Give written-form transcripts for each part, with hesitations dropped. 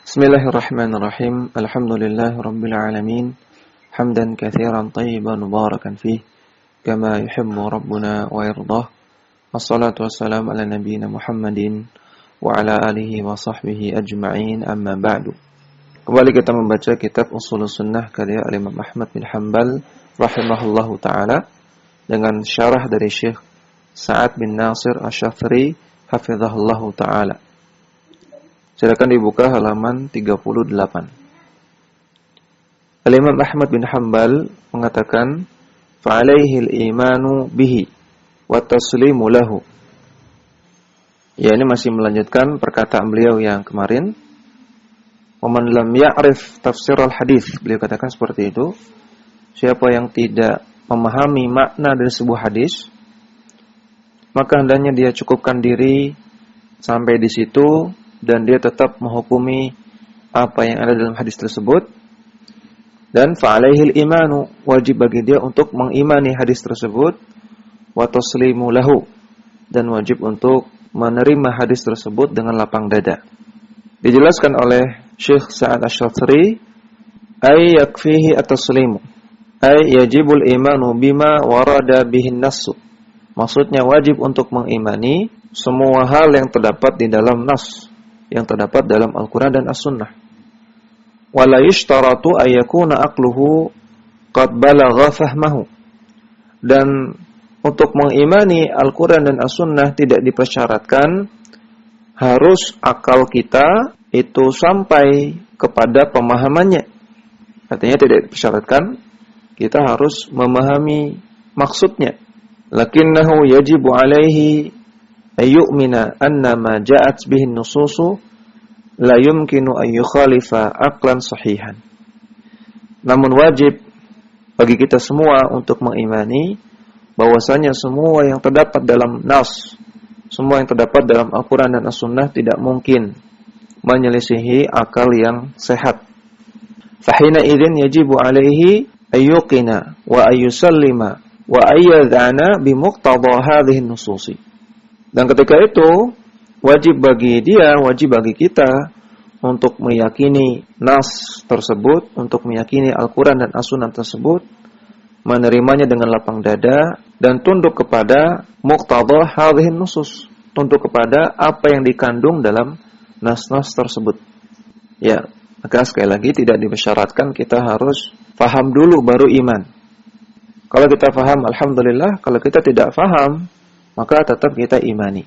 Bismillahirrahmanirrahim. Alhamdulillahirabbil alamin. Hamdan katsiran thayyiban mubarakan fih kama yuhibbu rabbuna wa yardah. Wassalatu wassalamu ala nabiyyina Muhammadin wa ala alihi wa sahbihi ajma'in, amma ba'du. Kembali kita membaca kitab Ushulus Sunnah karya Imam Ahmad bin Hanbal rahimahullahu taala dengan syarah dari Syekh Sa'ad bin Nasir Asy-Syafiri hafizahullahu taala. Silakan dibuka halaman 38. Al-Imam Ahmad bin Hanbal mengatakan, "Fa'alaihi al-imanu bihi wa taslimu lahu." Ya, ini masih melanjutkan perkataan beliau yang kemarin. "Wa man lam ya'rif tafsir al-hadis." Beliau katakan seperti itu. Siapa yang tidak memahami makna dari sebuah hadis, maka hendaknya dia cukupkan diri sampai di situ dan dia tetap menghukumi apa yang ada dalam hadis tersebut. Dan fa'alaihil imanu, wajib bagi dia untuk mengimani hadis tersebut, wa taslimu lahu, dan wajib untuk menerima hadis tersebut dengan lapang dada. Dijelaskan oleh Syekh Sa'ad Asy-Syafiri, ay yakfihi at-taslimu, ay yajibul imanu bima warada bihin nassu. Maksudnya wajib untuk mengimani semua hal yang terdapat di dalam nas, yang terdapat dalam Al-Quran dan As-Sunnah. Wala yushtaratu ayyakuna aqluhu qad balagha fahmahu. Dan untuk mengimani Al-Quran dan As-Sunnah tidak dipersyaratkan harus akal kita itu sampai kepada pemahamannya. Artinya tidak dipersyaratkan kita harus memahami maksudnya. Lakinnahu yajibu alaihi ayyu'mina anna ma ja'at bihin nususu la yumkinu an yukhalifa aqlan sahihan. Namun wajib bagi kita semua untuk mengimani bahwasanya semua yang terdapat dalam nas, semua yang terdapat dalam Al-Quran dan As-Sunnah tidak mungkin menyelisihi akal yang sehat. Fahina idzin yajibu alaihi ayyuqina wa ayyusallima wa ayyadhana bimuqtada hadhihi nususi. Dan ketika itu, wajib bagi dia, wajib bagi kita untuk meyakini nas tersebut, untuk meyakini Al-Quran dan As-Sunnah tersebut, menerimanya dengan lapang dada, dan tunduk kepada muqtada hadhihin nusus, tunduk kepada apa yang dikandung dalam nas-nas tersebut. Ya, maka sekali lagi tidak dibersyaratkan kita harus faham dulu baru iman. Kalau kita faham, alhamdulillah. Kalau kita tidak faham, maka tetap kita imani.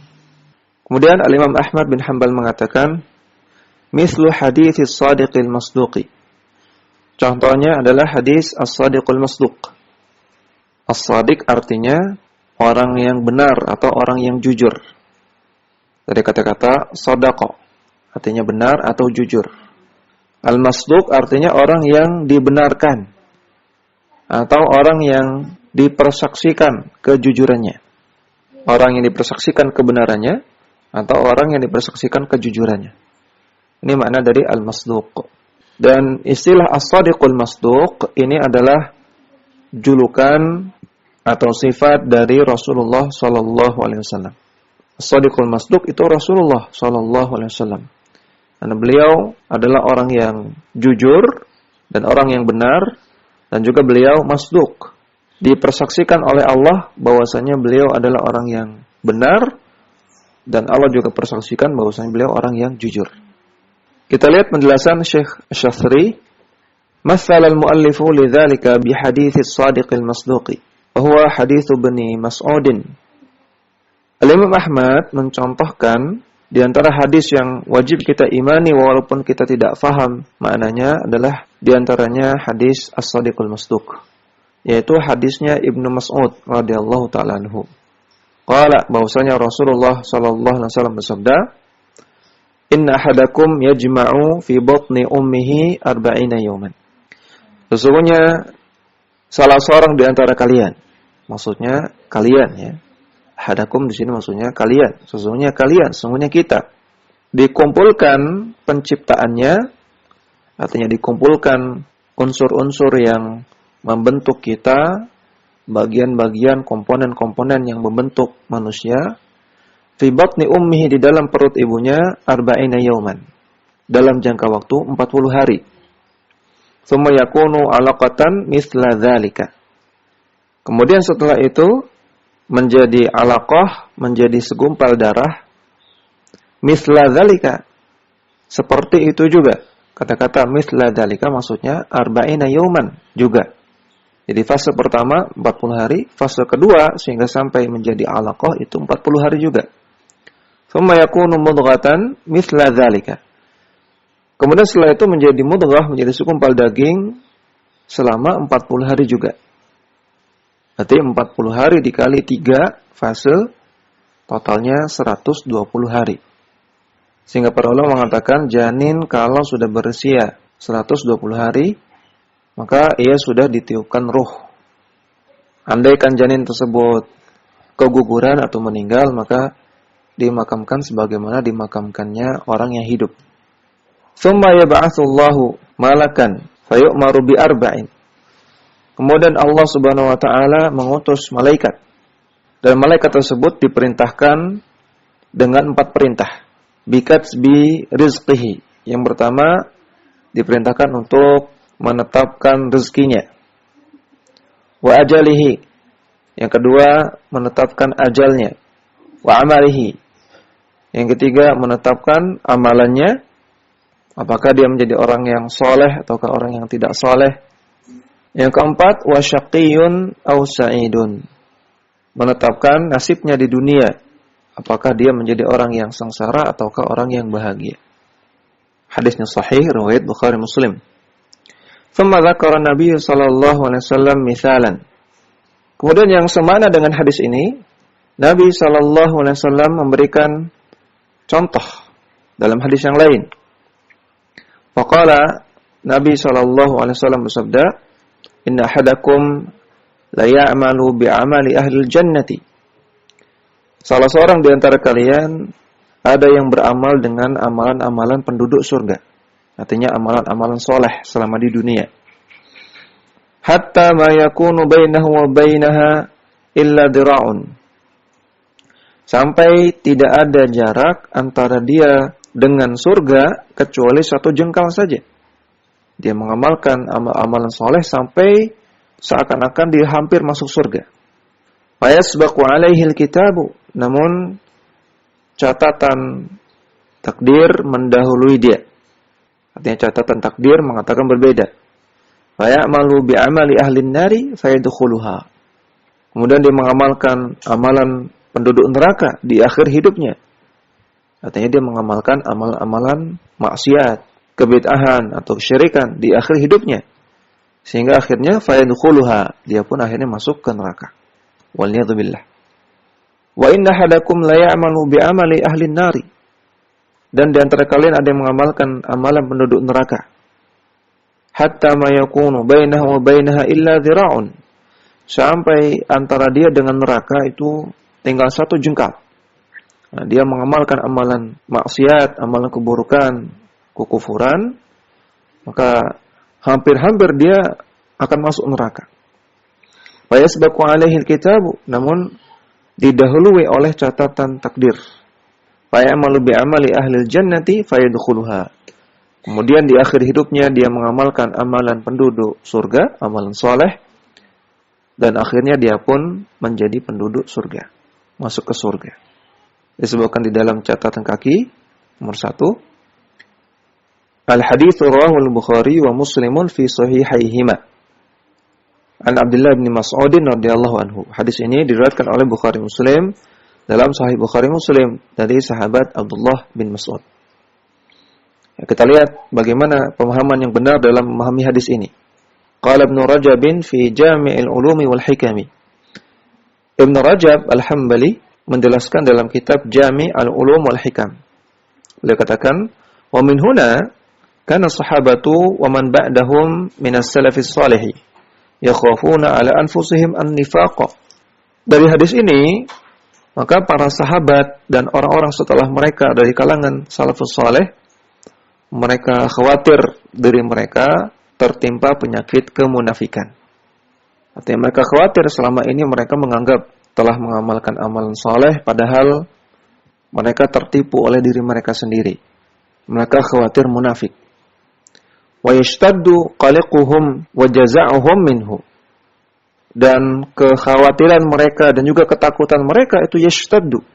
Kemudian Al-Imam Ahmad bin Hanbal mengatakan, mislu haditsis shadiqil masduqi. Contohnya adalah hadis as-shadiqul masduq. As-shadiq artinya orang yang benar atau orang yang jujur. Dari kata-kata shadaqa, artinya benar atau jujur. Al-masduq artinya orang yang dibenarkan atau orang yang dipersaksikan kejujurannya. Orang yang dipersaksikan kebenarannya atau orang yang dipersaksikan kejujurannya. Ini makna dari al-masduq. Dan istilah as-shadiqul masduq ini adalah julukan atau sifat dari Rasulullah sallallahu alaihi wasallam. As-shadiqul masduq itu Rasulullah sallallahu alaihi wasallam. Karena beliau adalah orang yang jujur dan orang yang benar, dan juga beliau masduq. Dipersaksikan oleh Allah bahwasanya beliau adalah orang yang benar, dan Allah juga persaksikan bahwasanya beliau orang yang jujur. Kita lihat penjelasan Syekh Asy-Syafiri. Matsal al-muallifu lidzalika bi haditsis shadiqil masduqi wa huwa hadits Ibnu Mas'ud. Al-Imam Ahmad mencontohkan di antara hadis yang wajib kita imani walaupun kita tidak faham maknanya adalah di antaranya hadis as-shadiqul masduq, yaitu hadisnya Ibnu Mas'ud radhiyallahu ta'ala anhu. Qala, bahwasanya Rasulullah sallallahu alaihi wasallam bersabda, "Inna ahadakum yajma'u fi batni ummihi 40 yawman." Sesungguhnya salah seorang di antara kalian, maksudnya kalian ya. Ahadakum di sini maksudnya kalian. Sesungguhnya kita dikumpulkan penciptaannya, artinya dikumpulkan unsur-unsur yang membentuk kita, bagian-bagian, komponen-komponen yang membentuk manusia, fi batni ummihi, di dalam perut ibunya, 40 yauman, dalam jangka waktu 40 hari. Tsumma yakunu 'alaqatan mithla dzalika. Kemudian setelah itu menjadi 'alaqah, menjadi segumpal darah, mithla dzalika, seperti itu juga. Kata-kata mithla dzalika maksudnya arba'ina yauman juga. Jadi fase pertama 40 hari, fase kedua sehingga sampai menjadi 'alaqah itu 40 hari juga. Tsumma yakunu mudghatan mithla dzalika. Kemudian setelah itu menjadi mudghah, menjadi segumpal daging selama 40 hari juga. Berarti 40 hari dikali 3 fase, totalnya 120 hari. Sehingga para ulama mengatakan janin kalau sudah berusia 120 hari, maka ia sudah ditiupkan ruh. Andaikan janin tersebut keguguran atau meninggal, maka dimakamkan sebagaimana dimakamkannya orang yang hidup. Tsumma yab'atsullahu malakan fayu'maru bi arba'in. Kemudian Allah Subhanahu wa taala mengutus malaikat. Dan malaikat tersebut diperintahkan dengan 4 perintah. Bikatsbi rizqihi. Yang pertama diperintahkan untuk menetapkan rezekinya. Wa ajalihi. Yang kedua menetapkan ajalnya. Wa amalihi. Yang ketiga menetapkan amalannya. Apakah dia menjadi orang yang soleh ataukah orang yang tidak soleh. Yang keempat, wasyaqiyyun aw sa'idun. Menetapkan nasibnya di dunia. Apakah dia menjadi orang yang sengsara ataukah orang yang bahagia. Hadisnya sahih, riwayat Bukhari Muslim. Tsumma dzakara Nabi sallallahu alaihi wasallam mithalan. Kemudian yang semana dengan hadis ini, Nabi sallallahu alaihi wasallam memberikan contoh dalam hadis yang lain. Faqala, Nabi sallallahu alaihi wasallam bersabda, "Inna ahadakum la ya'malu bi'amali ahli jannati." Salah seorang di antara kalian ada yang beramal dengan amalan-amalan penduduk surga. Artinya amalan-amalan soleh selama di dunia. Hatta ma yakunu bainahu wa bainaha illa dira'un. Sampai tidak ada jarak antara dia dengan surga kecuali 1 jengkal saja. Dia mengamalkan amalan soleh sampai seakan-akan dia hampir masuk surga. Fayasbaqu alaihi alkitabu. Namun catatan takdir mendahului dia. Artinya catatan takdir mengatakan berbeda. Fayamalu bi'amali ahli nari fayadkhuluha. Kemudian dia mengamalkan amalan penduduk neraka di akhir hidupnya. Artinya dia mengamalkan amalan-amalan maksiat, kebid'ahan atau kesyirikan di akhir hidupnya. Sehingga akhirnya fayadkhuluha, dia pun akhirnya masuk ke neraka. Waliyadzubillah. Wa inna hadakum la ya'malu bi'amali ahli nari. Dan di antara kalian ada yang mengamalkan amalan penduduk neraka. Hatta ma yakunu bainahu wa bainaha illa dhira'un. Sampai antara dia dengan neraka itu tinggal 1 jengkal. Nah, dia mengamalkan amalan maksiat, amalan keburukan, kekufuran, maka hampir-hampir dia akan masuk neraka. Fayasbaqu alaihi alkitabu, namun didahului oleh catatan takdir. Fayamalu bi'amali ahli jannati fayadkhuluha. Kemudian di akhir hidupnya dia mengamalkan amalan penduduk surga, amalan soleh, dan akhirnya dia pun menjadi penduduk surga, masuk ke surga. Disebutkan di dalam catatan kaki nomor 1. Al-hadits rawahu al-Bukhari wa Muslimun fi sahihaihima. An Abdullah bin Mas'ud radhiyallahu anhu. Hadis ini diriwayatkan oleh Bukhari Muslim dalam Sahih Bukhari Muslim dari sahabat Abdullah bin Mas'ud. Ya, kita lihat bagaimana pemahaman yang benar dalam memahami hadis ini. Qala Ibnu Rajab fi Jami'il Ulumi wal Hikami. Ibnu Rajab Al-Hambali menjelaskan dalam kitab Jami' al-Ulum wal Hikam. Beliau katakan, "Wa min huna kana sahabatu wa man ba'dahum min as-salafis salih yakhafuna 'ala anfusihim an-nifaq." Dari hadis ini, maka para sahabat dan orang-orang setelah mereka dari kalangan salafus saleh, mereka khawatir diri mereka tertimpa penyakit kemunafikan. Artinya mereka khawatir selama ini mereka menganggap telah mengamalkan amalan soleh, padahal mereka tertipu oleh diri mereka sendiri. Mereka khawatir munafik. Wa yashtaddu qaliquhum wa jaza'uhum minhu. Dan kekhawatiran mereka dan juga ketakutan mereka itu yashtaddu,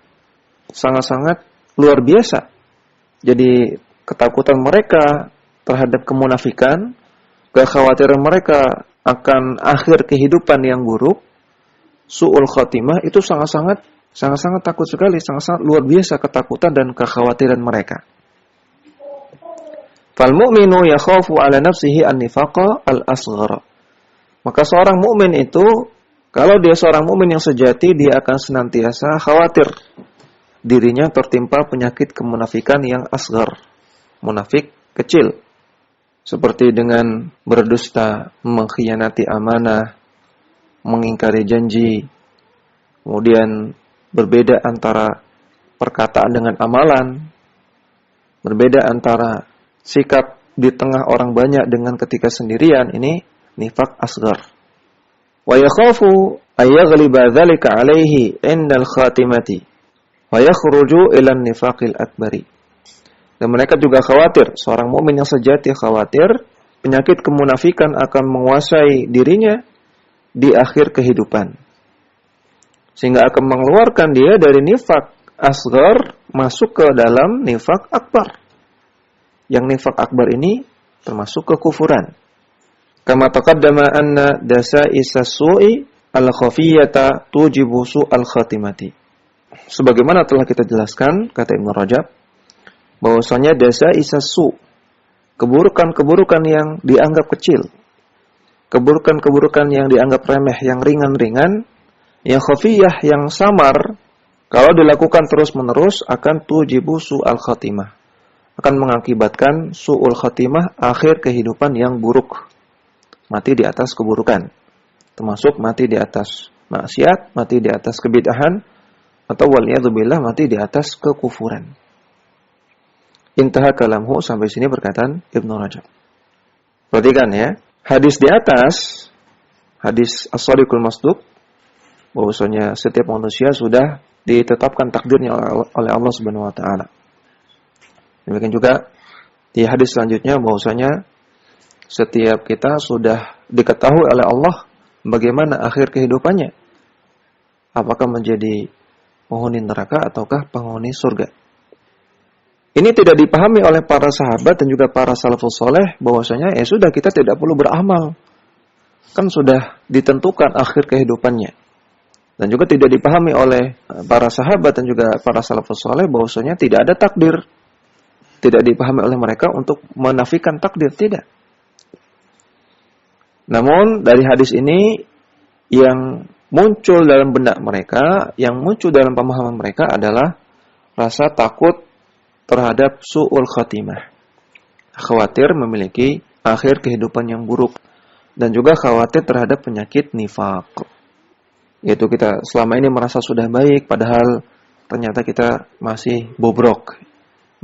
sangat-sangat luar biasa. Jadi ketakutan mereka terhadap kemunafikan, kekhawatiran mereka akan akhir kehidupan yang buruk, su'ul khatimah, itu sangat-sangat takut sekali, sangat-sangat luar biasa ketakutan dan kekhawatiran mereka. Fal mu'minu yakhafu ala nafsihi an-nifaqa al-asghara. Maka seorang mukmin itu, kalau dia seorang mukmin yang sejati, dia akan senantiasa khawatir dirinya tertimpa penyakit kemunafikan yang asghar, munafik kecil, seperti dengan berdusta, mengkhianati amanah, mengingkari janji, kemudian berbeda antara perkataan dengan amalan, berbeda antara sikap di tengah orang banyak dengan ketika sendirian. Ini nifaq asghar. Wa yakhafu ay yaghliba dzalika alaihi indal khatimati wa yakhruju ila an-nifaqil akbari. Dan mereka juga khawatir, seorang mukmin yang sejati khawatir penyakit kemunafikan akan menguasai dirinya di akhir kehidupan, sehingga akan mengeluarkan dia dari nifaq asghar masuk ke dalam nifaq akbar. Yang nifaq akbar ini termasuk kekufuran. Kama taqaddama anna dasa'isa su'i al-khafiyyata tujibu su'al khatimati. Sebagaimana telah kita jelaskan, kata Ibnu Rajab, bahwasanya dasa'isa su', keburukan-keburukan yang dianggap kecil, keburukan-keburukan yang dianggap remeh, yang ringan-ringan, yang khafiyyah, yang samar, kalau dilakukan terus-menerus akan tujibu su'al khatimah, akan mengakibatkan su'ul khatimah, akhir kehidupan yang buruk. Mati di atas keburukan, termasuk mati di atas maksiat, mati di atas kebid'ahan, atau waliyadzubillah mati di atas kekufuran. Intaha kalamhu, sampai sini perkataan Ibnu Rajab. Perhatikan ya, hadis di atas, hadis as-shadiqul masduq, bahwasanya setiap manusia sudah ditetapkan takdirnya oleh Allah Subhanahu wa taala. Demikian juga di hadis selanjutnya bahwasanya setiap kita sudah diketahui oleh Allah bagaimana akhir kehidupannya. Apakah menjadi penghuni neraka ataukah penghuni surga. Ini tidak dipahami oleh para sahabat dan juga para salafus saleh bahwasanya sudah kita tidak perlu beramal. Kan sudah ditentukan akhir kehidupannya. Dan juga tidak dipahami oleh para sahabat dan juga para salafus saleh bahwasanya tidak ada takdir. Tidak dipahami oleh mereka untuk menafikan takdir, tidak. Namun dari hadis ini yang muncul dalam benak mereka, yang muncul dalam pemahaman mereka adalah rasa takut terhadap su'ul khatimah. Khawatir memiliki akhir kehidupan yang buruk. Dan juga khawatir terhadap penyakit nifaq. Yaitu kita selama ini merasa sudah baik, padahal ternyata kita masih bobrok.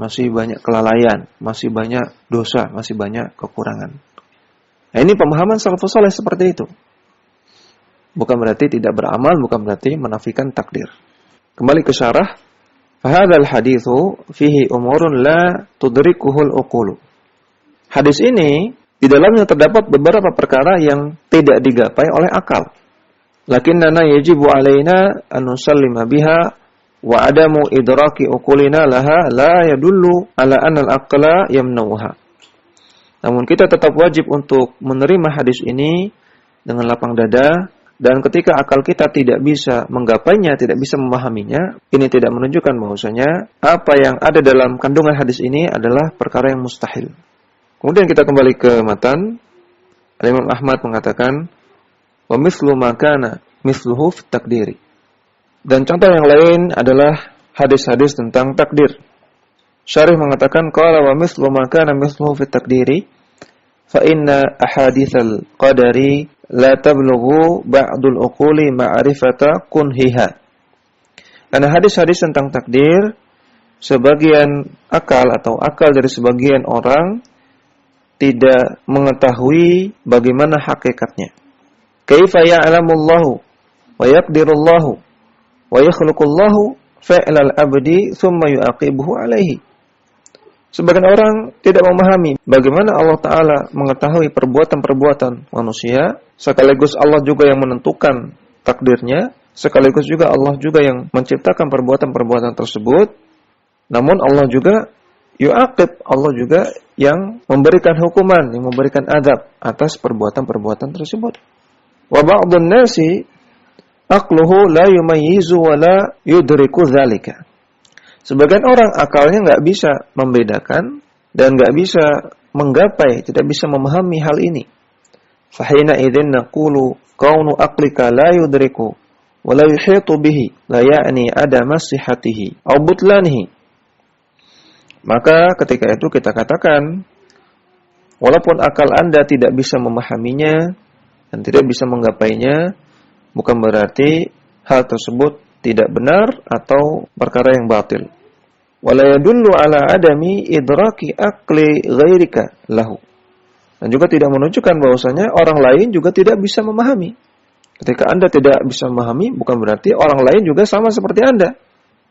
Masih banyak kelalaian, masih banyak dosa, masih banyak kekurangan. Nah, ini pemahaman salafus saleh seperti itu. Bukan berarti tidak beramal, bukan berarti menafikan takdir. Kembali ke syarah. Fahadzal haditsu fihi umurun la tudrikuhul uqulu. Hadis ini di dalamnya terdapat beberapa perkara yang tidak digapai oleh akal. Lakinnana yajibu alaina an nusallima biha wa adamu idraki uqulina laha la yadullu ala anna al-aqla yamnauha. Namun kita tetap wajib untuk menerima hadis ini dengan lapang dada, dan ketika akal kita tidak bisa menggapainya, tidak bisa memahaminya, ini tidak menunjukkan bahwasanya apa yang ada dalam kandungan hadis ini adalah perkara yang mustahil. Kemudian kita kembali ke matan. Imam Ahmad mengatakan, wa mithlu ma kana mithluhu fit takdiri. Dan contoh yang lain adalah hadis-hadis tentang takdir. Syarih mengatakan, qala wa mithlu ma kana mithluhu fit takdiri fa inna ahaditsal qadari la tablughu ba'dul uquli ma'rifata kunhiha. Karena hadis-hadis tentang takdir, sebagian akal atau akal dari sebagian orang tidak mengetahui bagaimana hakikatnya. Kaifa ya'lamullahu wa yaqdirullahu wa yakhluqullahu fa'lal abdi thumma yu'aqibuhu alaihi. Sebagian orang tidak memahami bagaimana Allah Ta'ala mengetahui perbuatan-perbuatan manusia, sekaligus Allah juga yang menentukan takdirnya, sekaligus juga Allah juga yang menciptakan perbuatan-perbuatan tersebut. Namun Allah juga yu'aqib, Allah juga yang memberikan hukuman, yang memberikan adab atas perbuatan-perbuatan tersebut. Wa ba'dun nasi aqluhu la yumayyizu wa la yudriku dzalika. Sebagian orang akalnya nggak bisa membedakan dan nggak bisa menggapai, tidak bisa memahami hal ini. Fahina idzin naqulu kaunu aqlika la yudriku wa la yuhitu bihi la ya'ni adama sihhatihi aw butlanihi. Maka ketika itu kita katakan, walaupun akal Anda tidak bisa memahaminya dan tidak bisa menggapainya, bukan berarti hal tersebut tidak benar atau perkara yang batil. Wala yadullu ala adami idraki aqli ghairika lahu. Dan juga tidak menunjukkan bahwasanya orang lain juga tidak bisa memahami. Ketika Anda tidak bisa memahami, bukan berarti orang lain juga sama seperti Anda.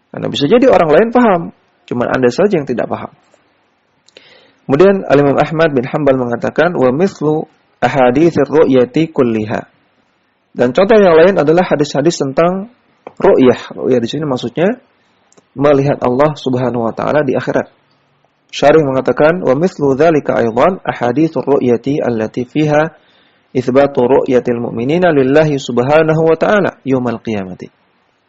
Karena bisa jadi orang lain paham, cuma Anda saja yang tidak paham. Kemudian Al-Imam Ahmad bin Hanbal mengatakan, wa mithlu ahaditsir ru'yati kulliha. Dan contoh yang lain adalah hadis-hadis tentang ru'yah. Ru'yah di sini maksudnya melihat Allah Subhanahu wa taala di akhirat. Syarih mengatakan, wa mithlu dzalika aidan ahaditsur ru'yati allati fiha itsbatu ru'yatil mu'minina lillahi subhanahu wa ta'ala yaumil qiyamati.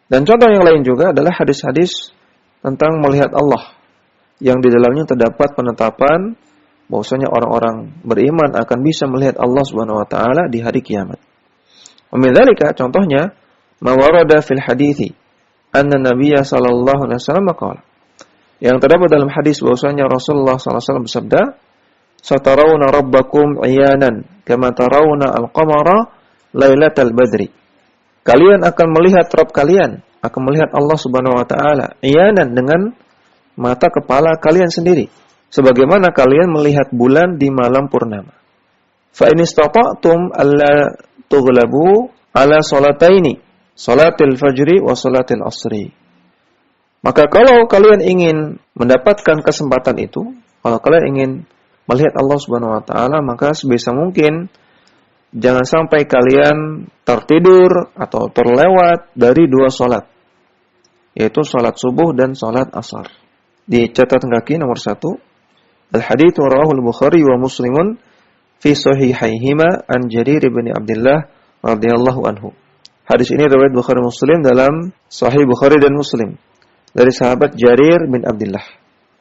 Dan contoh yang lain juga adalah hadis-hadis tentang melihat Allah yang di dalamnya terdapat penetapan bahwasanya orang-orang beriman akan bisa melihat Allah Subhanahu wa taala di hari kiamat. Wa min dzalika contohnya ma warada fil hadithi anna nabiyya sallallahu alaihi wasallam qala, yang terdapat dalam hadis bahwasanya Rasulullah sallallahu alaihi wasallam bersabda, satarawna rabbakum iyanan kama tarawna al-qamara lailatal badri. Kalian akan melihat Rabb kalian, akan melihat Allah Subhanahu wa taala iyanan dengan mata kepala kalian sendiri, sebagaimana kalian melihat bulan di malam purnama. Fa in istata'tum alla tughlabu ala salataini, salatil fajri wa salatil asri. Maka kalau kalian ingin mendapatkan kesempatan itu, kalau kalian ingin melihat Allah Subhanahu wa taala, maka sebisa mungkin jangan sampai kalian tertidur atau terlewat dari dua salat, yaitu salat subuh dan salat asar. Di catatan kaki nomor 1, al-hadits rawahu al-Bukhari wa Muslimun fi sahihaihima an Jarir bin Abdullah radhiyallahu anhu. Hadis ini riwayat Bukhari Muslim dalam Sahih Bukhari dan Muslim dari sahabat Jarir bin Abdullah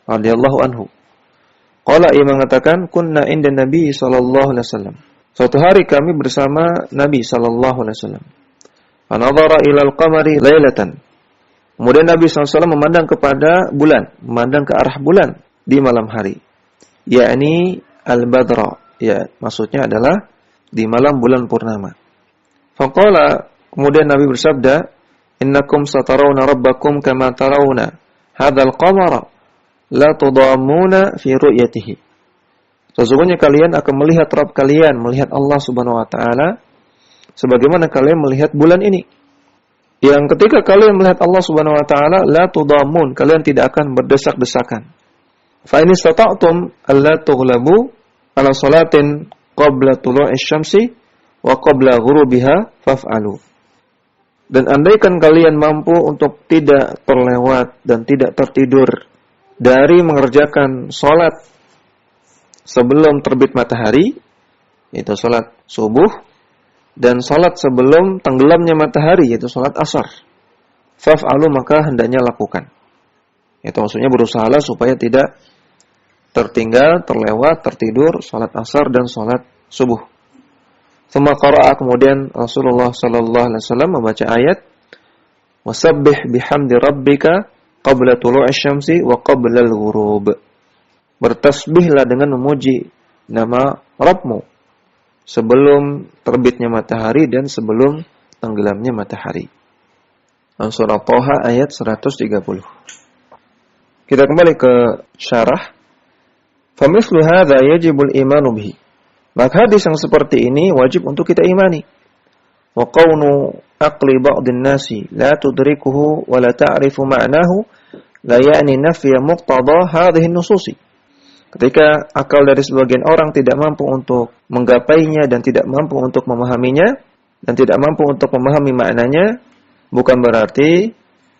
radhiyallahu anhu. Qala, ia mengatakan, kunna inda Nabi sallallahu alaihi wasallam. Suatu hari kami bersama Nabi sallallahu alaihi wasallam. Fa nadhara ila al-qamari lailatan. Kemudian Nabi sallallahu alaihi wasallam memandang kepada bulan, memandang ke arah bulan di malam hari. Yakni al-badra. Ya, maksudnya adalah di malam bulan purnama. Faqala, kemudian Nabi bersabda, innakum satarawna rabbakum kama tarawna hadzal qamara la tudammuna fi ru'yatihi. Sesungguhnya kalian akan melihat Rabb kalian, melihat Allah Subhanahu wa taala sebagaimana kalian melihat bulan ini. Yang ketika kalian melihat Allah Subhanahu wa taala, la tudammun, kalian tidak akan berdesak-desakan. Fa in istata'tum alla tughlabu ala salatin qabla tulu'i syamsi wa qabla ghurubiha faf'alu. Dan andaikan kalian mampu untuk tidak terlewat dan tidak tertidur dari mengerjakan salat sebelum terbit matahari, yaitu salat subuh, dan salat sebelum tenggelamnya matahari, yaitu salat asar, faf'alu, maka hendaknya lakukan. Itu maksudnya berusahalah supaya tidak tertinggal, terlewat, tertidur salat asar dan salat subuh. Tsumma qara'a, kemudian Rasulullah sallallahu alaihi wasallam membaca ayat wasabbih bihamdi rabbika qabla tulu'i syamsi wa qabla al-ghurub. Bertasbihlah dengan memuji nama Rabbmu sebelum terbitnya matahari dan sebelum tenggelamnya matahari. Surah Thaha ayat 130. Kita kembali ke syarah. Famithlu hadza yajibul imanu bihi. Maka hadis yang seperti ini wajib untuk kita imani. Wa qawnu aqli ba'dhin nasi la tudrikuhu wa la ta'rifu ma'nahu la ya'ni nafya muqtada hadhihi an-nususi. Ketika akal dari sebagian orang tidak mampu untuk menggapainya dan tidak mampu untuk memahaminya dan tidak mampu untuk memahami maknanya, bukan berarti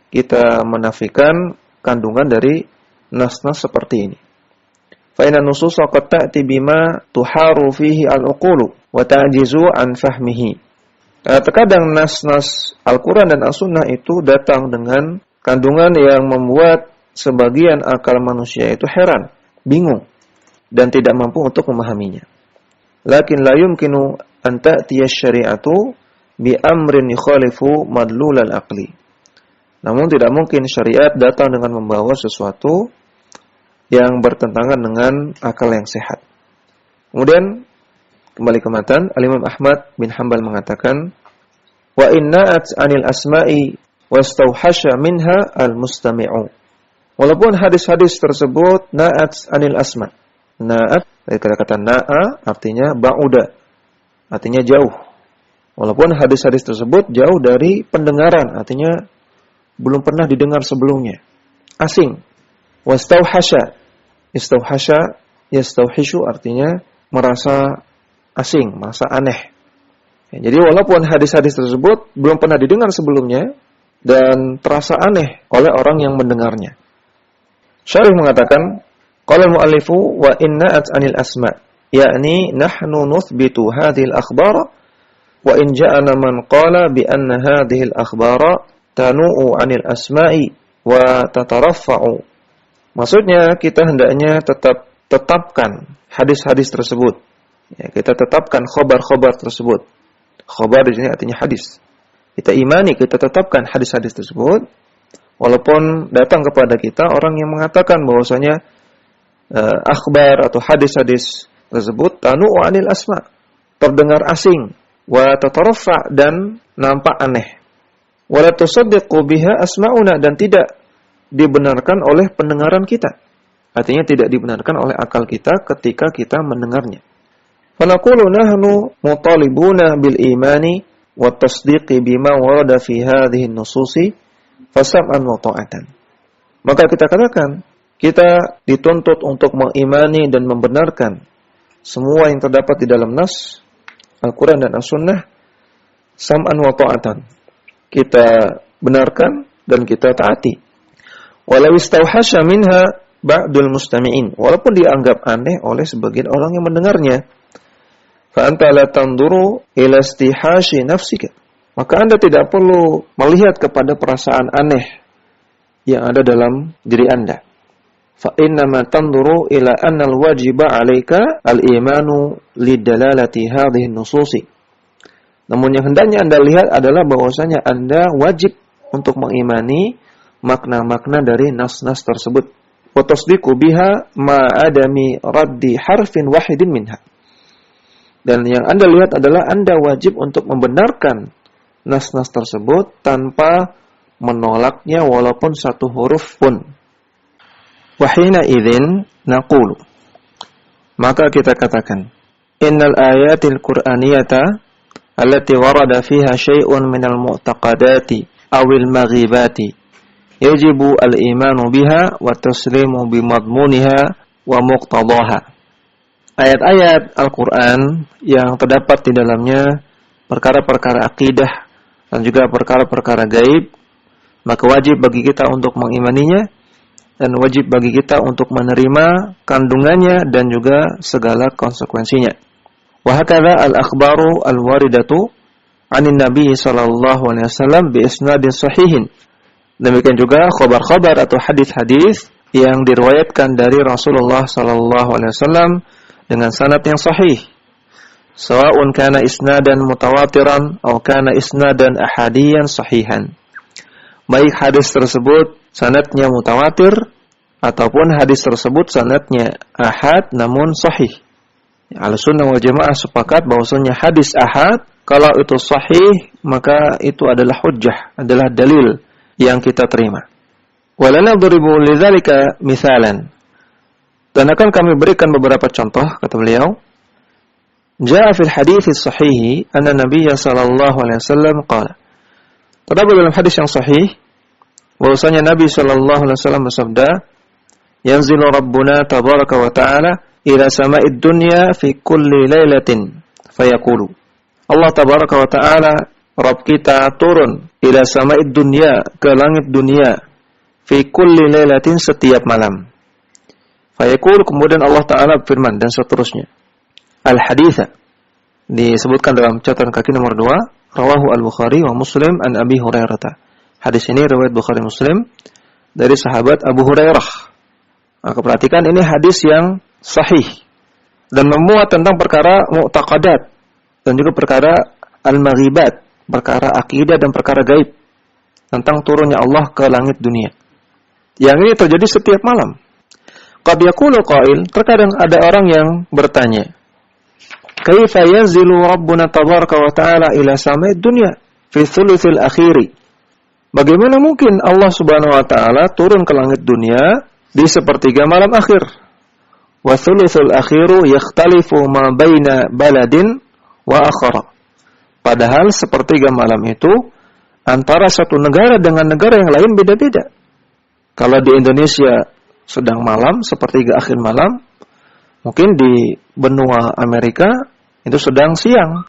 kita menafikan kandungan dari nas-nas seperti ini. Fa inna nususa qad ta'ti bima tuharu fihi al-uqulu wa ta'jizu an fahmihi. Terkadang nas-nas Al-Qur'an dan As-Sunnah itu datang dengan kandungan yang membuat sebagian akal manusia itu heran, bingung, dan tidak mampu untuk memahaminya. Lakin la yumkinu an ta'tiya syari'atu bi amrin yukhalifu madlul al-aqli. Namun tidak mungkin syariat datang dengan membawa sesuatu yang bertentangan dengan akal yang sehat. Kemudian kembali ke matan, Al-Imam Ahmad bin Hanbal mengatakan, wa inna'at 'anil asma'i wastauhasha minha al-mustami'u. Walaupun hadis-hadis tersebut na'at 'anil asma'. Na'at dari kata-kata na'a artinya ba'uda, artinya jauh. Walaupun hadis-hadis tersebut jauh dari pendengaran, artinya belum pernah didengar sebelumnya, asing. Wastauhasha, istauhasha, yastauhishu artinya merasa asing, merasa aneh. Jadi walaupun hadis-hadis tersebut belum pernah didengar sebelumnya dan terasa aneh oleh orang yang mendengarnya. Syarih mengatakan, qala al-mu'allifu wa inna'at 'anil asma', yakni nahnu nuthbitu hadhihi al-akhbara wa in ja'ana man qala bi anna hadhihi al-akhbara tanu'u 'anil asma'i wa tataraffa'u. Maksudnya kita hendaknya tetapkan hadis-hadis tersebut. Ya, kita tetapkan khabar-khabar tersebut. Khabar di sini artinya hadis. Kita imani, kita tetapkan hadis-hadis tersebut. Walaupun datang kepada kita orang yang mengatakan bahwasanya akhbar atau hadis-hadis tersebut tanu'u 'anil asma', terdengar asing, wa tataraffa dan nampak aneh. Wa la tusaddiqu biha asma'una, dan tidak dibenarkan oleh pendengaran kita. Artinya tidak dibenarkan oleh akal kita ketika kita mendengarnya. Fa naqulu nahnu mutalibuna bil imani wat tasdiqi bima warada fi hadhihi an-nususi fasam'an wa ta'atan. Maka kita katakan, kita dituntut untuk mengimani dan membenarkan semua yang terdapat di dalam nas Al-Quran dan As-Sunnah, sam'an wa ta'atan. Kita benarkan dan kita taati. Walau istauhasha minha ba'dul mustami'in, walaupun dianggap aneh oleh sebagian orang yang mendengarnya. Fa anta la tanduru ila istihashi nafsika, maka Anda tidak perlu melihat kepada perasaan aneh yang ada dalam diri Anda. Fa innama tanduru ila anna al-wajiba 'alaika al-imanu lidalalati hadhihi an-nususi. Namun yang hendaknya Anda lihat adalah bahwasanya Anda wajib untuk mengimani makna-makna dari nas-nas tersebut. Wa tasdiqu biha ma adami raddi harfin wahidin minha. Dan yang Anda lihat adalah Anda wajib untuk membenarkan nas-nas tersebut tanpa menolaknya walaupun satu huruf pun. Wahina idzin naqulu, maka kita katakan, innal ayatil qur'aniyata allati warada fiha syai'un minal mu'taqadati awil maghibati yajibu al-imanu biha wa taslimu bimadmuniha wa muqtadaha. Ayat-ayat Al-Quran yang terdapat di dalamnya perkara-perkara akidah dan juga perkara-perkara gaib, maka wajib bagi kita untuk mengimaninya dan wajib bagi kita untuk menerima kandungannya dan juga segala konsekuensinya. Wa hakadha al-akhbaru al-waridatu 'anin nabi sallallahu alaihi wasallam bi isnadin sahihin. Demikian juga khabar-khabar atau hadis-hadis yang diriwayatkan dari Rasulullah sallallahu alaihi wasallam dengan sanad yang sahih. Sawa'un kana isnadan mutawatiran atau kana isnadan ahadiyan sahihan. Baik hadis tersebut sanadnya mutawatir ataupun hadis tersebut sanadnya ahad namun sahih. Ahlussunnah wal Jamaah sepakat bahwasanya hadis ahad kalau itu sahih maka itu adalah hujjah, adalah dalil yang kita terima. Walana duribu lidzalika misalan. Dan akan kami berikan beberapa contoh, kata beliau. Ja'a fil hadits sahih anna Nabiy sallallahu alaihi wasallam qala. Terdapat dalam hadis yang sahih bahwasanya Nabi sallallahu alaihi wasallam bersabda, yanzilu rabbuna tabaraka wa ta'ala ila sama'id dunya fi kulli lailatin fayaqulu. Allah tabaraka wa ta'ala, Rabb kita turun ila sama'id dunya, ke langit dunia, fi kulli lailatin, setiap malam. Fayaqulu, kemudian Allah Ta'ala berfirman, dan seterusnya. Al-haditha, disebutkan dalam catatan kaki nomor 2, rawahu al-Bukhari wa Muslim an Abi Hurairah. Hadis ini riwayat Bukhari Muslim dari sahabat Abu Hurairah. Maka perhatikan, ini hadis yang sahih dan memuat tentang perkara mu'taqadat dan juga perkara al-maghibat, perkara akidah dan perkara gaib tentang turunnya Allah ke langit dunia. Yang ini terjadi setiap malam. Qad yaqulu qail, terkadang ada orang yang bertanya, kaifa yanzilu rabbuna tabaraka wa ta'ala ila sama'id dunya fi thuluthil akhiri? Bagaimana mungkin Allah Subhanahu wa taala turun ke langit dunia di sepertiga malam akhir? Wa thuluthul akhiru yakhtalifu ma baina baladin wa akhara. Padahal sepertiga malam itu antara satu negara dengan negara yang lain beda-beda. Kalau di Indonesia sedang malam, sepertiga akhir malam, mungkin di benua Amerika itu sedang siang.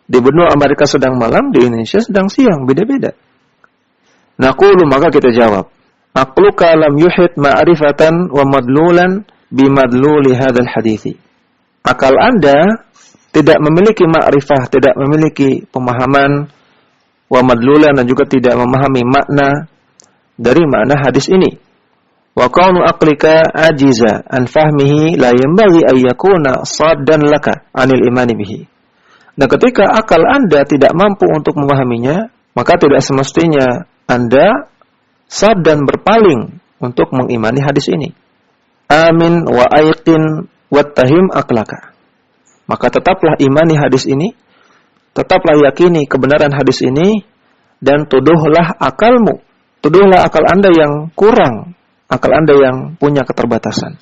Di benua Amerika sedang malam, di Indonesia sedang siang, beda-beda. Naqulu, maka kita jawab, aqluka lam yuhit ma'rifatan wa madlulan bimadluli hadzal hadithi. Akal Anda tidak memiliki ma'rifah, tidak memiliki pemahaman wa madlulan, dan juga tidak memahami makna dari makna hadis ini. Wa kaunu aqlika ajiza an fahmihi la yanbaghi an yakuna saddan laka 'anil imani bihi. Dan ketika akal Anda tidak mampu untuk memahaminya, maka tidak semestinya Anda sad dan berpaling untuk mengimani hadis ini. Amin wa aiqin wattahim aqlaka. Maka tetaplah imani hadis ini, tetaplah yakini kebenaran hadis ini, dan tuduhlah akalmu, tuduhlah akal Anda yang kurang, akal Anda yang punya keterbatasan.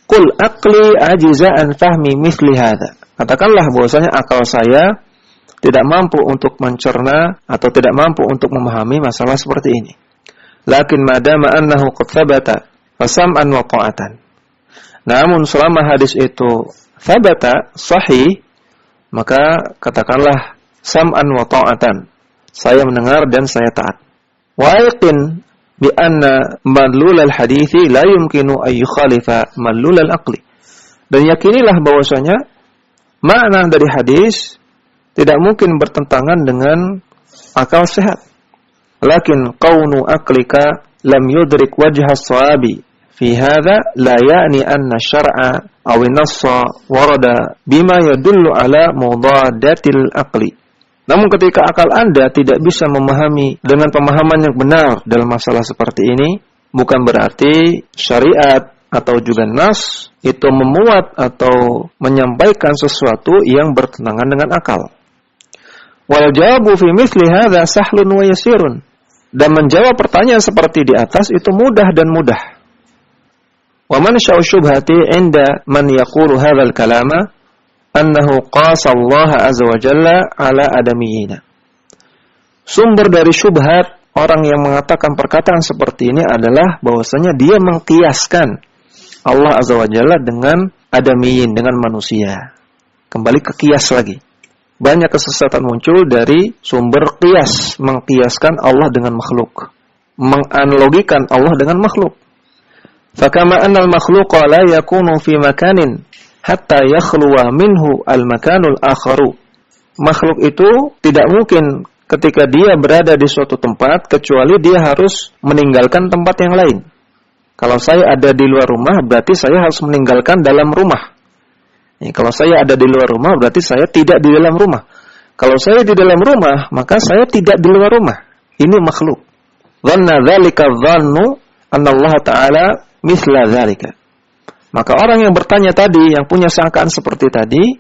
Qul aqli ajiza an fahmi mithli hadza. Katakanlah bahwasanya akal saya tidak mampu untuk mencerna atau tidak mampu untuk memahami masalah seperti ini. Lakin madama annahu qad thabata fasam'an wa ta'atan. Namun selama hadis itu thabata, sahih, maka katakanlah sam'an wa ta'atan. Saya mendengar dan saya taat. Wa yaqin bi anna madlul al-hadithi la yumkinu an yukhalifa madlul al-aqli. Dan yakinilah bahwasanya makna dari hadis tidak mungkin bertentangan dengan akal sehat. Lakin qaunu aqlika lam yudrik wajha as-sawabi fi hadha la ya'ni anna syar'a aw an-nassa warada bima yadullu ala mudadatil aqli. Namun ketika akal Anda tidak bisa memahami dengan pemahaman yang benar dalam masalah seperti ini, bukan berarti syariat atau juga nas itu memuat atau menyampaikan sesuatu yang bertentangan dengan akal. Wal jawabu fi mithli hadza sahlun wa yasirun. Dan menjawab pertanyaan seperti di atas itu mudah dan mudah. Wa man sya'u syubhati 'inda man yaqulu hadzal kalama annahu qasa Allah azza wa jalla ala adamiyina. Sumber dari syubhat orang yang mengatakan perkataan seperti ini adalah bahwasanya dia mengkiaskan Allah azza wa jalla dengan adamiyin, dengan manusia. Kembali ke kias lagi. Banyak kesesatan muncul dari sumber qiyas, mengqiyaskan Allah dengan makhluk, menganalogikan Allah dengan makhluk. Fakama annal makhluqa la yakunu fi makanin hatta yakhluwa minhu al-makanul akharu. Makhluk itu tidak mungkin ketika dia berada di suatu tempat kecuali dia harus meninggalkan tempat yang lain. Kalau saya ada di luar rumah, berarti saya harus meninggalkan dalam rumah. Kalau saya ada di luar rumah, berarti saya tidak di dalam rumah. Kalau saya di dalam rumah, maka saya tidak di luar rumah. Ini makhluk. Dhanna dzalika dhannu anna Allah Ta'ala mithla dzalika. Maka orang yang bertanya tadi, yang punya sangkaan seperti tadi,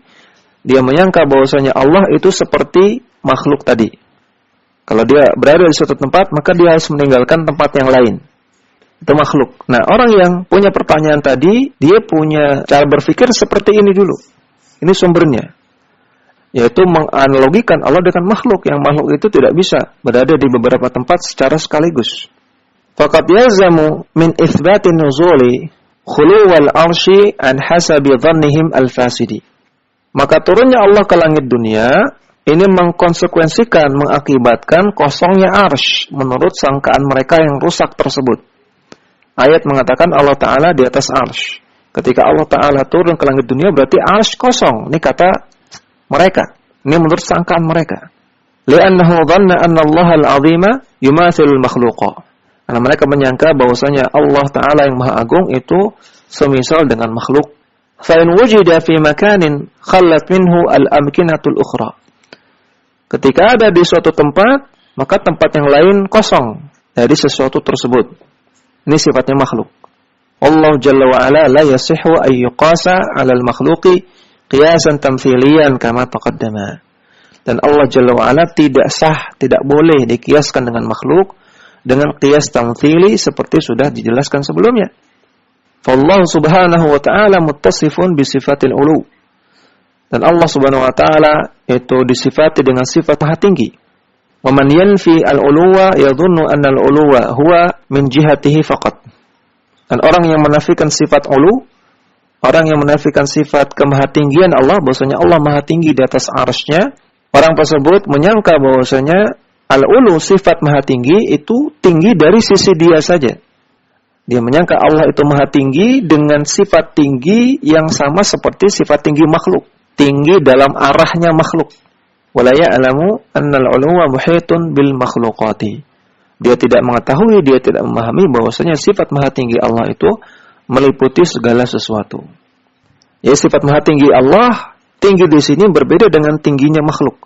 dia menyangka bahwasanya Allah itu seperti makhluk tadi. Kalau dia berada di suatu tempat, maka dia harus meninggalkan tempat yang lain. Itu makhluk. Nah, orang yang punya pertanyaan tadi, dia punya cara berpikir seperti ini dulu. Ini sumbernya. Yaitu menganalogikan Allah dengan makhluk. Yang makhluk itu tidak bisa berada di beberapa tempat secara sekaligus. faqad yalzamu min itsbati nuzuli khuluwal arsy an hasabi dhannihim al-fasidi. Maka turunnya Allah ke langit dunia ini mengkonsekuensikan, mengakibatkan kosongnya arsy menurut sangkaan mereka yang rusak tersebut. Ayat mengatakan Allah Ta'ala di atas arsy. Ketika Allah Ta'ala turun ke langit dunia berarti arsy kosong. Ini kata mereka. Ini menurut sangkaan mereka. Li'annahu dhanna anna Allah al-'azima yumathilul makhluqa. Karena mereka menyangka bahwasanya Allah Ta'ala yang Maha Agung itu semisal dengan makhluk. Fa'in wujida fi makanin khallat minhu al-amkinatul ukhra. Ketika ada di suatu tempat, maka tempat yang lain kosong dari sesuatu tersebut. Ini sifatnya makhluk. Allah Jalla wa'ala la yasihu an yuqasa 'ala al-makhluqi qiyasan tamthiliyan kama taqaddama. Dan Allah Jalla wa'ala tidak sah, tidak boleh dikiaskan dengan makhluk dengan qiyas tamthili seperti sudah dijelaskan sebelumnya. Fallahu subhanahu wa ta'ala muttasifun bi sifatil ulu. Dan Allah Subhanahu wa taala itu disifati dengan sifat maha tinggi. Wa man yanfi al-uluwa yadhunnu anna al-uluwa huwa min jihatihi faqat. Dan orang yang menafikan sifat ulu, orang yang menafikan sifat kemahatinggian Allah, bahwasanya Allah maha tinggi di atas arsy-Nya, orang tersebut menyangka bahwasanya al-ulu sifat maha tinggi itu tinggi dari sisi dia saja. Dia menyangka Allah itu maha tinggi dengan sifat tinggi yang sama seperti sifat tinggi makhluk. Tinggi dalam arahnya makhluk. Wala ya'lamu annal 'uluwa muhitun bil makhluqati. Dia tidak mengetahui, dia tidak memahami bahwasanya sifat maha tinggi Allah itu meliputi segala sesuatu. Ya, sifat maha tinggi Allah, tinggi di sini berbeda dengan tingginya makhluk.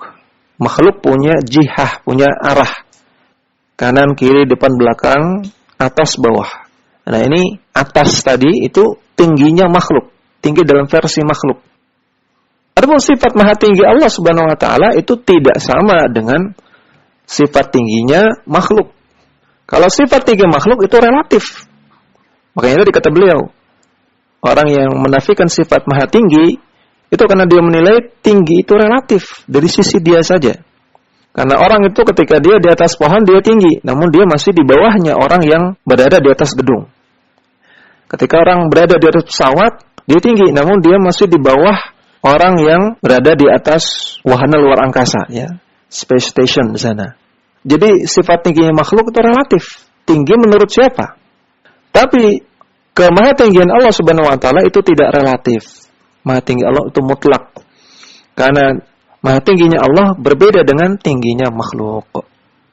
Makhluk punya jihah, punya arah. Kanan, kiri, depan, belakang, atas, bawah. Nah, ini atas tadi itu tingginya makhluk, tinggi dalam versi makhluk. Adapun sifat maha tinggi Allah Subhanahu wa taala itu tidak sama dengan sifat tingginya makhluk. Kalau sifat tinggi makhluk itu relatif. Makanya tadi kata beliau, orang yang menafikan sifat maha tinggi itu karena dia menilai tinggi itu relatif dari sisi dia saja. Karena orang itu ketika dia di atas pohon dia tinggi, namun dia masih di bawahnya orang yang berada di atas gedung. Ketika orang berada di atas pesawat, dia tinggi, namun dia masih di bawah orang yang berada di atas wahana luar angkasa, ya, space station di sana. Jadi sifat tingginya makhluk itu relatif. Tinggi menurut siapa? Tapi kemahatinggian Allah Subhanahu wa taala itu tidak relatif. Maha tinggi Allah itu mutlak. Karena maha tingginya Allah berbeda dengan tingginya makhluk.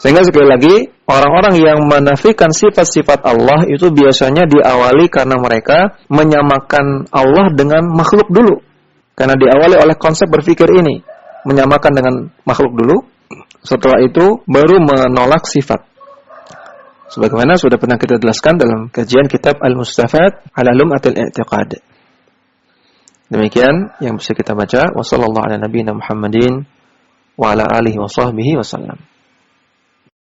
Sehingga sekali lagi, orang-orang yang menafikan sifat-sifat Allah itu biasanya diawali karena mereka menyamakan Allah dengan makhluk dulu. Karena diawali oleh konsep berpikir ini, menyamakan dengan makhluk dulu, setelah itu baru menolak sifat. Sebagaimana sudah pernah kita jelaskan dalam kajian kitab Al-Mustafad ala Lum'atil I'tiqad. Demikian yang bisa kita baca. Wassallallahu ala nabiyina Muhammadin wa ala alihi wa sahbihi wasallam.